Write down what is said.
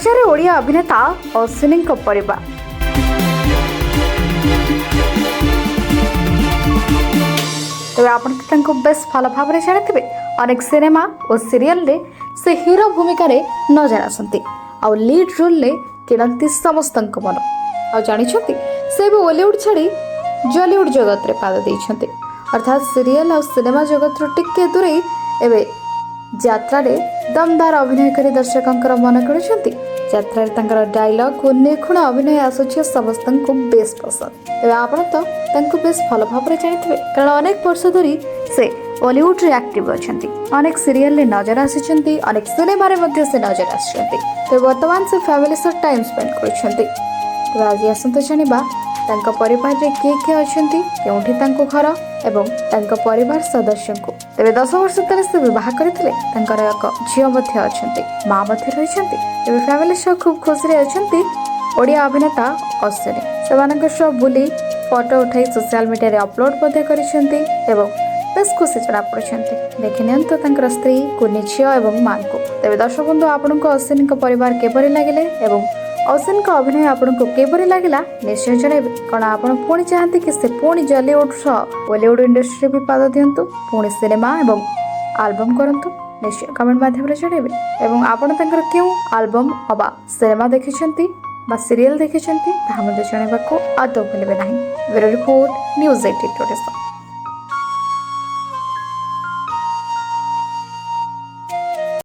चर्चा रे ओडिया अभिनेता अश्विनी परिवार। तेज आप बेस भल भाव जानी अनेक सिनेमा और सीरियल रे से हीरो भूमिका रे नजर आसती आ लीड रोल ले किणती समस्त मन आ जानी से भी बॉलीवुड छाड़ी जॉलीवुड जगत रे पाद देइछन्ते अर्थात सीरियल और सिनेमा जगत रो टिके दूरे एवं यात्रा रे दमदार अभिनय कर दर्शकों मन किणुछन्ति। यात्रा रे डायलॉग और निखुण अभिनय आसुछि समस्त को बेस पसंद। एवं आपण तो बेस भल भाव जानी कारण अनेक वर्ष धरी से बॉलीवुड रे एक्टिव अछन्ति, अनेक सीरियल रे नजर आसिछन्ति, अनेक सिनेमा रे मध्ये से नजर आसिछन्ति। तो वर्तमान से फैमिली सह टाइम स्पेंड करिछन्ति। तो आज आसंत जानिबा तांका परिवार रे किए अछन्ति, केउठी तांको घर एवं तांका परिवार सदस्य को। तेबे 10 वर्ष तले से विवाह करथिले, तांकर एक झियो मध्ये अछन्ति, मां मध्ये रहिछन्ति। तेबे फैमिली सह खूब खुशी रे अछन्ति ओडिया अभिनेता अश्विनी। सेमानक सह बुली फोटो उठाई सोशल मीडिया रे अपलोड मध्ये करिछन्ति एवं बेस खुशी जଣା पड़ुछन्ति। देखि नियंतो तांकर स्त्री कुनी झियो एवं मां को। तेबे दर्शक बंधु आपनको अश्विनी को परिवार केपरि लागिले एवं अश्विनी का अभिनय आपको केपरि लागिला निश्चय जणाइबे। कौन आपण पुणी चाहती कि से पुणी जॉलीवुड सह बॉलीवुड इंडस्ट्री भी पाद दियंतु, पुणी सिनेमा एवं एल्बम करंतु, निश्चय कमेंट माध्यम रे जणाइबे। एवं आपण तांकर केउ एल्बम अबा सिनेमा देखिछन्ति बा सीरियल देखिछन्ति ताहा मध्ये जणाइबाको आदौ भूलिबे नाही। Bureau report news 18 today.